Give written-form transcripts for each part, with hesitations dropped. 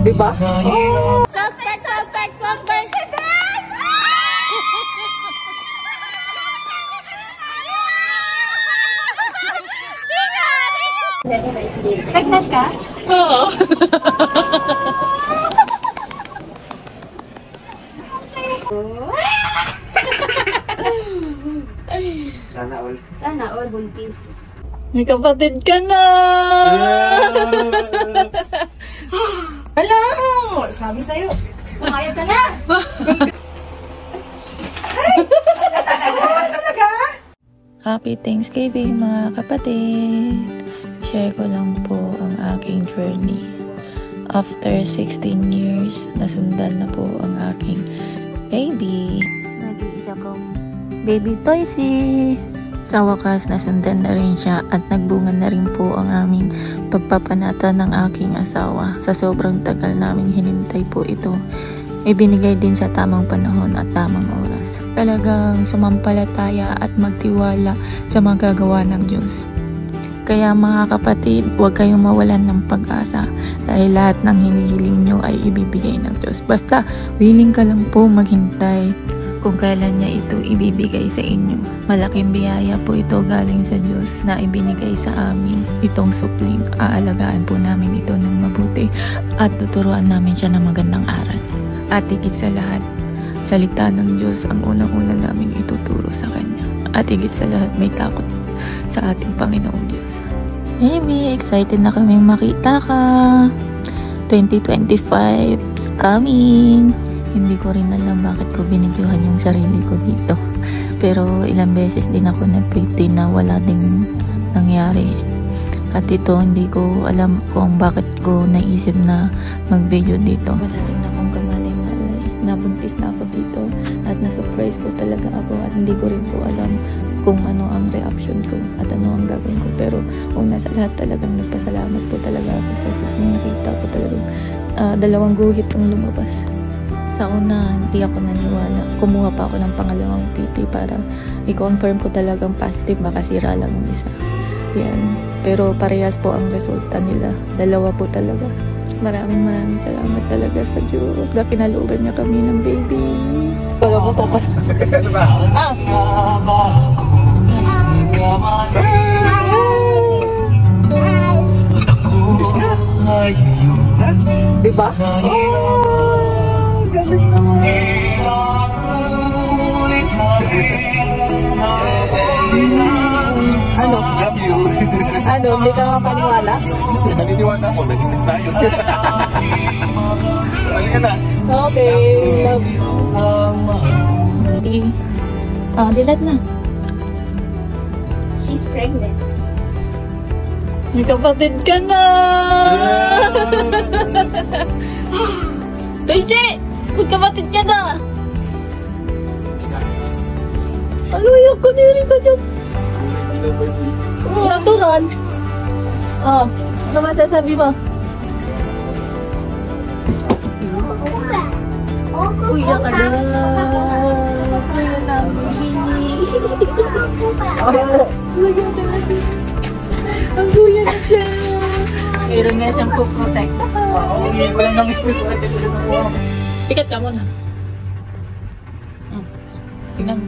Diba? Suspect, suspect, suspect! Pregnant ka? Oo. Sana all. Sana all buntis. May kapatid ka na! Hala! Sabi sa'yo, kumayag ka na! Happy Thanksgiving mga kapatid! Share ko lang po ang aking journey. After 16 years, nasundan na po ang aking baby. Nag-iisa kong baby Toysy. Sa wakas, nasundan na rin siya at nagbunga na rin po ang aming pagpapanata ng aking asawa. Sa sobrang tagal naming hinintay po ito, ibinigay din sa tamang panahon at tamang oras. Talagang sumampalataya at magtiwala sa magagawa ng Diyos. Kaya mga kapatid, huwag kayong mawalan ng pag-asa dahil lahat ng hinihiling nyo ay ibibigay ng Diyos. Basta willing ka lang po maghintay kung kailan niya ito ibibigay sa inyo. Malaking biyaya po ito galing sa Diyos na ibinigay sa amin itong supling. Aalagaan po namin ito ng mabuti at tuturuan namin siya ng magandang aral. At higit sa lahat, salita ng Diyos ang unang-una namin ituturo sa Kanya. At higit sa lahat, may takot sa ating Panginoong Diyos. Baby, excited na kaming makita ka. 2025 is coming. Hindi ko rin alam bakit ko binidyohan yung sarili ko dito. Pero ilang beses din ako nag-pray na wala ding nangyari. At ito, hindi ko alam kung bakit ko naisip na mag-video dito. Madaling na akong kamalay-malay. Nabuntis na ako dito. At na-surprise po talaga ako. At hindi ko rin po alam kung ano ang reaction ko at ano ang gagawin ko. Pero una sa lahat talagang nagpasalamat po talaga ako sa Diyos nung nakita ko talagang dalawang guhit ang lumabas. Sa una, hindi ako naniwala. Kumuha pa ako ng pangalawang PT para i-confirm ko talagang positive, baka sira lang yung isa. Yan. Pero parehas po ang resulta nila. Dalawa po talaga. Maraming salamat talaga sa Diyos na pinalooban niya kami ng baby. Wala ko to pa. Diba? Ano? Love you. Ano? Hindi ka mapaniwala? Naniniwala ako, nag-isix tayo. Halika na. Okay. Love you. Dilat na. She's pregnant. May kapatid ka na! Toysy! May kapatid ka na! Aluyak ko niri ka dyan! Natural! Oh, ano masasabi mo? Kuya ka na! Kuya namin! Ang kuya na siya! Meron nga siyang po-protect. Hindi ko lang ng split. Pikat ka muna. Tingnan mo.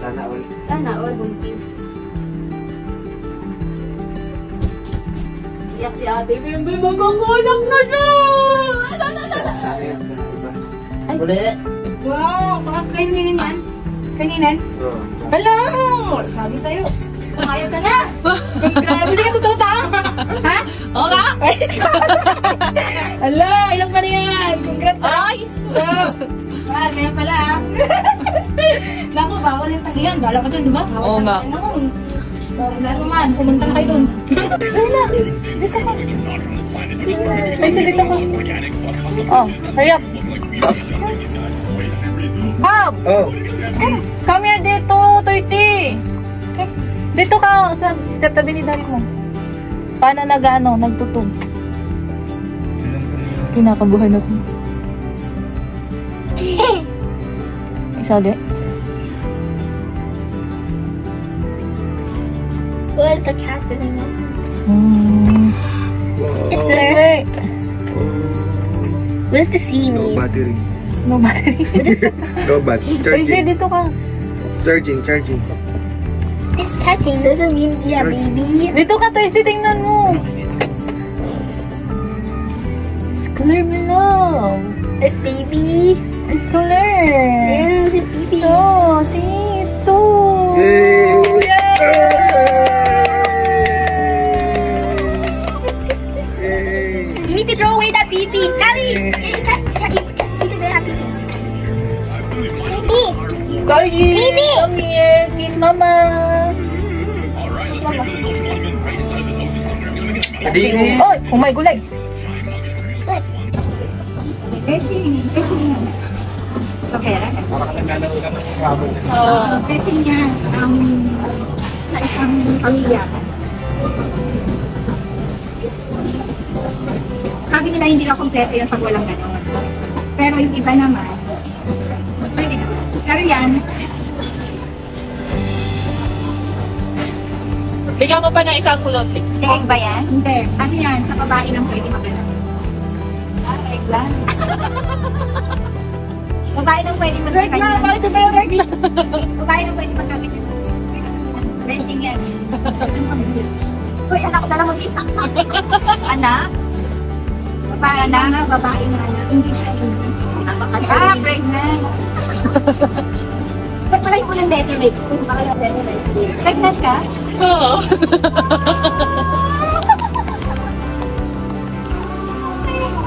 Sana all. Sana all buntis. Iyak si ate. May magkakanak na siya! Sana yan sa iba. Uli! Wow! Kaninin yan? Kaninin? Oo. Hala! Sabi sa'yo, kumayag ka na! Congrats! Hindi ka totoo ta? Ha? Oo nga! Hala! Ilang pa na yan? Congrats! Ay! Mahal, kaya pala ah. Naku, bawal yung tagiyan. Bala ka dyan, di ba? Oo nga. Lahat naman, pumunta na kayo dun. Hala! Dito ka. Ay, dito ka. Oh, hurry up. Hop! Oh. Come here dito, Toysy! Dito ka, sa katabi ni Darit mo. Paano nagtutog? Kinakabuhan ako. Isa di? What's the cat doing? It's That's there. right. What does the C No mean? battery. No battery. No bat. Toy C, Charging. dito ka. Charging. It's touching. Doesn't mean yeah, baby. Dito ka, Toy C, tingnan mo. It's clear, my love. It's baby. It's clear. Yeah, it's baby. Oh, see, it's two. Yay! You need to throw away that baby. Daddy, you need to throw that baby. Baby. Cardi, Baby! come here. Kiss mama. Adini. Oh, umay gulay. Kasi nga, sa isang pamilya, sabi nila hindi na kompleto yun pag walang gano'n. Pero yung iba naman, pwede na. Pero yan, Bigyan ko pa ng isang kulot. egg ba yan? Hindi. Ano yan, sa babae lang pwede magano'n. Egg lang? Babae lang pwede magkakanya. Babae lang pwede magkakanya. Blessing yan. Isang pamilya. Uy, anak ko na lang mag-isa. Anak? Babae na nga, babae na anak. Hindi siya hindi. Pregnant. Ba't pala yung unang letter rate? Kung baka yung letter rate. Pregnant ka? Oo.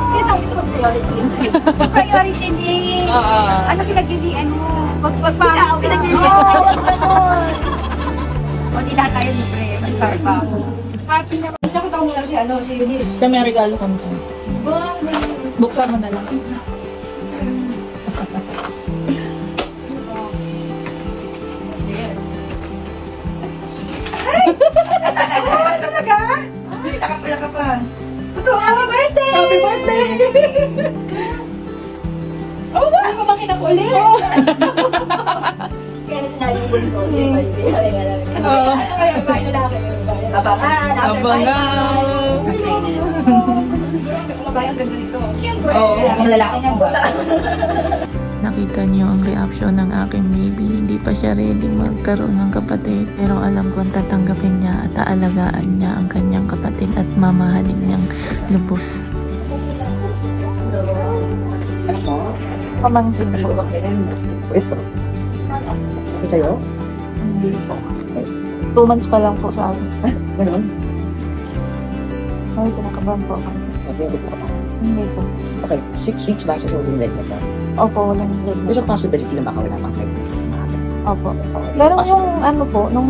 Kaya sabi ko mag-priority. Sa priority, Jane. Ano pinag-UDN mo? Wag pa ako pinag-UDN. O, di lahat tayo libre. Magkarpa ako. Happy na. Nakita ko nga si Eunice. Sa may regalo kami sa'yo. Buksan mo na lang. Talaga? Ay, nakapala ka pa. Totoo, happy birthday! Happy birthday! Oh, ano ba makita ko ulit? Kaya na sinabi mo bunso. Ano kaya ba yung lalaki? Abangan! Abangan! Mabayang ganda nito. Siyempre, ang lalaki niyang ba? Nakita niyo ang reaksyon ng aking baby. Hindi pa siya ready magkaroon ng kapatid. Pero alam kong tatanggapin niya at aalagaan niya ang kanyang kapatid at mamahalin niyang lubos. Pamangkin po. Ito. Ito sa'yo? Hindi po. 2 months pa lang po sa akin. Ganun? Ay, kinakabahan po ako. Ito po. Hindi po. Okay, 6 weeks ba sa shoulder leg na to? Opo, walang leg. Gusto possibility lang baka wala pang pregnancy sa mga atin. Opo. Pero yung ano po, nung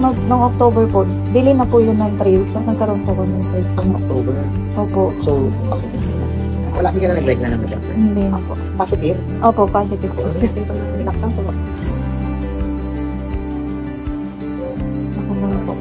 October po, dili na po yun ng 3 weeks. Nagkaroon po ko ng 3 weeks. October. Opo. So, okay. Wala ka na nag-break na ng doctor. Hindi na po. Positive? Opo, positive po. Relaxan po. Ako naman po.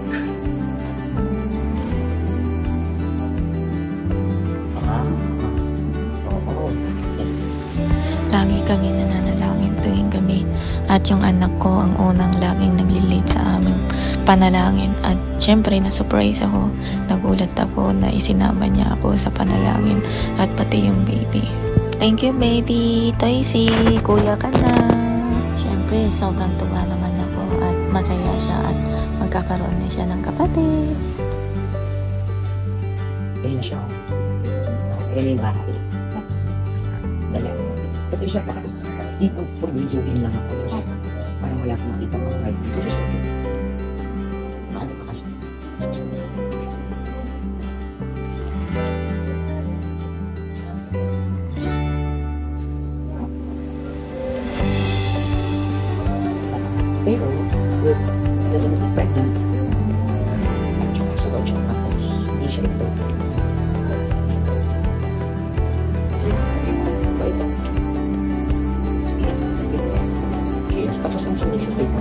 Lagi kami nananalangin tuwing gabi at yung anak ko ang unang laging naglilid sa aming panalangin at syempre na-surprise ako, nagulat ako na isinama niya ako sa panalangin at pati yung baby. Thank you baby, Toysy, kuya ka na. Syempre sobrang tuwa naman ako at masaya siya at magkakaroon na siya ng kapatid. Ayun na siya. Ayun yung bahay. Dali. Pati siya pa. Ipag-videoin lang ako. Parang wala akong makita mga kahit dito. Paano pa kasi? Pero, doesn't get pregnant. At saka sa loob siya tapos hindi siya ito. Tapos ang sumisip ito.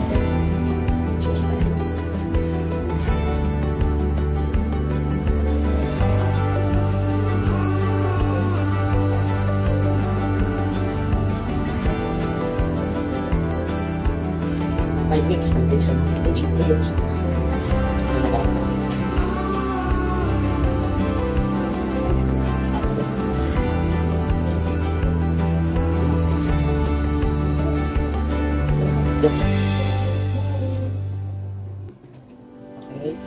My expectation of teaching players. Okay?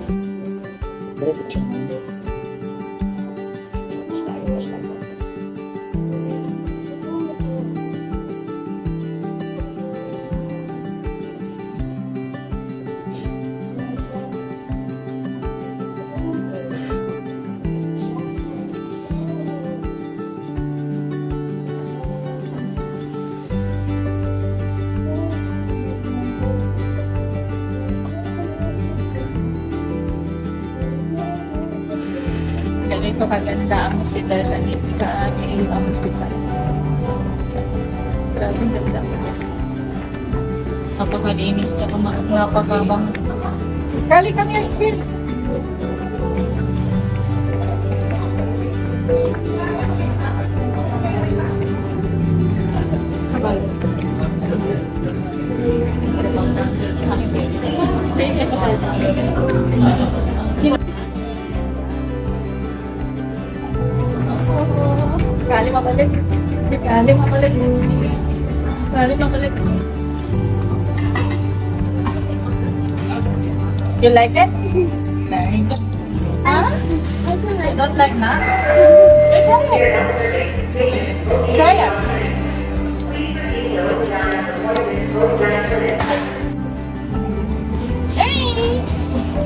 Diretso siya. Push tayo. Ganito kaganda ang hospital sa ibang hospital. Grabe ganda. Napakalinis tsaka napakabang. Kali kami here. Kali mabalik. Kali mabalik. Kali mabalik. You like it? Nice. Huh? You don't like that? Try it. Try it. Hey!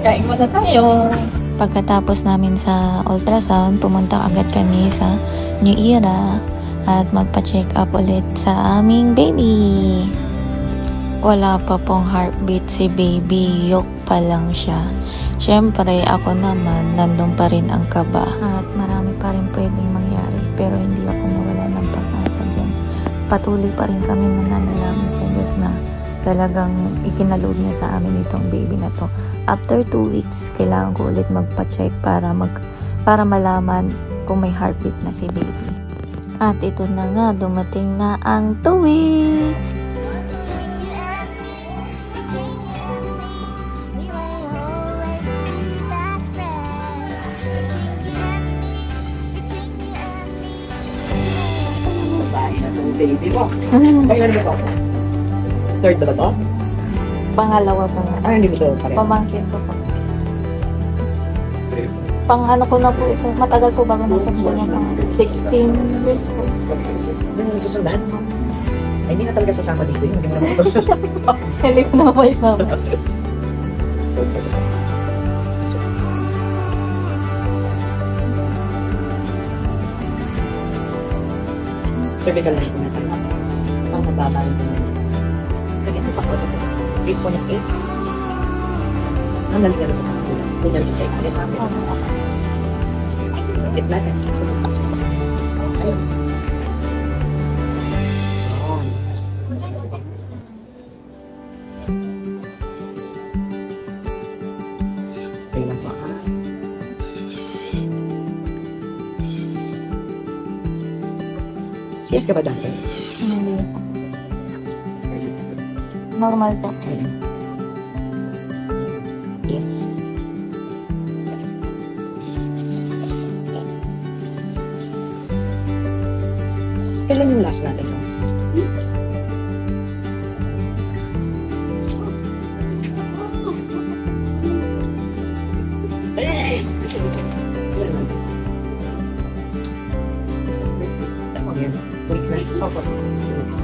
Kain mo na tayo. Pagkatapos namin sa ultrasound, pumunta agad kami sa New Era at magpa-check up ulit sa aming baby. Wala pa pong heartbeat si baby, yok pa lang siya. Siyempre, ako naman, nandun pa rin ang kaba. At marami pa rin pwedeng mangyari, pero hindi ako nawala ng pag-asa dyan. Patuloy pa rin kami nananalangin sa Diyos na talagang ikinalood niya sa amin itong baby na to. After 2 weeks, kailangan ko ulit magpa-check para malaman kung may heartbeat na si baby. At ito na nga, dumating na ang 2 weeks! Baby mo. Kailan ba ito? Third ba ito? Pangalawa pa nga. Ay, hindi mo ito pareho. Pamangkin ko po. Pang ano ko na po ito. Matagal po bago nasa po niya. Pang 16 years po. Yung susundan? Ay, hindi na talaga sasama dito. Hindi mo naman ito. Hindi ko na po isama. So, cervical line po natin. Ang mababa rin po natin. Kaya ito pa ko ito. 8.8. Ang naligan ito natin. Ganyan din sa ikalit namin. It natin. Ayun. Kailan pa ka? CS ka ba dati? Hindi. Normal po. Yes. Kailan yung last natin? Hey! Weeks na? Opo. Weeks.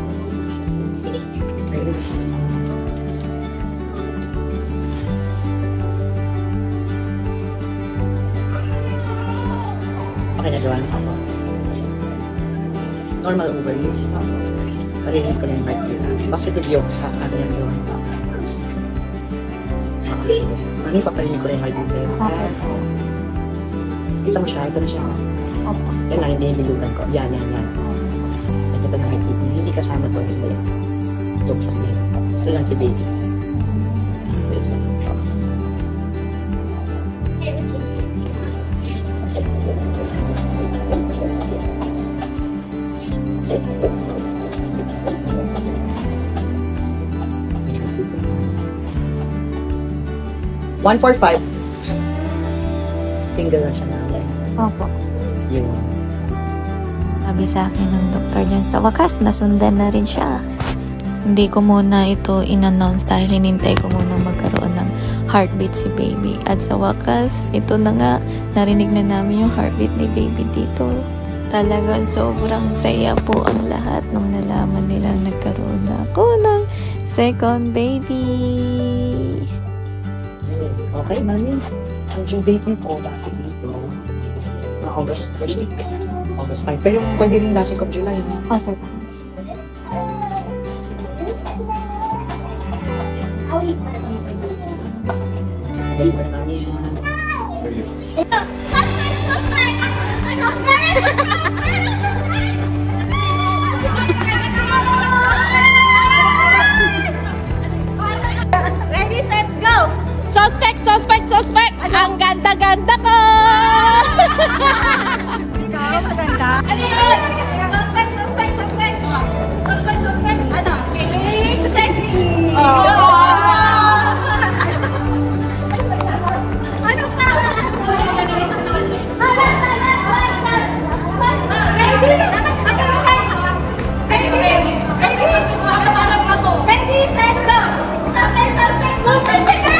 Weeks. Okay na doon. Normal ovaries. Parinig ko na yung heartbeat. Positive yolk sa kanyang doon. Mami, paparinig ko na yung heartbeat sa'yo. Kita mo siya, ito na siya. Yan lang, hindi yung bilugan ko. Yan. Ito na heartbeat niya. Hindi kasama to. Hindi. Yolk sa kanya. Ito lang si baby. One 145. Single na siya namin. Opo. Yun. Sabi sa akin ng doktor dyan, sa wakas, nasundan na rin siya. Hindi ko muna ito in-announce dahil hinintay ko muna magkaroon ng heartbeat si baby. At sa wakas, ito na nga, narinig na namin yung heartbeat ni baby dito. Talagang sobrang saya po ang lahat nung nalaman nilang nagkaroon na ako ng second baby. Okay, mami. Ang due date niyo po kasi dito. August 1st. August 5. Pero yung pwede rin last week of July. Okay. Dali pa namin yan. Suspect! Ano? There is a surprise! There is a surprise! Ready, set, go! Suspect! Suspect! Suspect! Ang ganda-ganda ko! Ano yun? Suspect! Suspect! Suspect! Suspect! Suspect! Ano? Feeling sexy! Ano pa? Ready, set, go! Suspect! Suspect! Multi-second!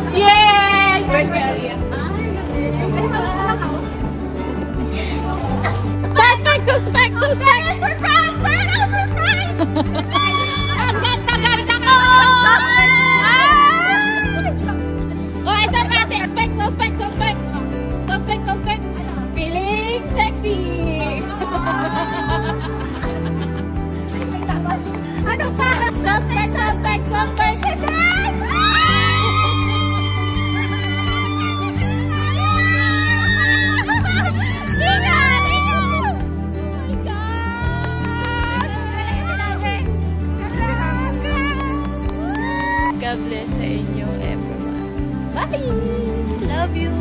Yay! Where's my area? Suspect! Suspect! Suspect! Surprise! Meron ako surprise! Ang ganda-ganda ko! Oh, suspect! Suspect! Suspect! Suspect! Suspect! Suspect! Feeling sexy! Ano pa? Suspect! Suspect! Suspect! God bless sa inyo, everyone. Bye! Love you!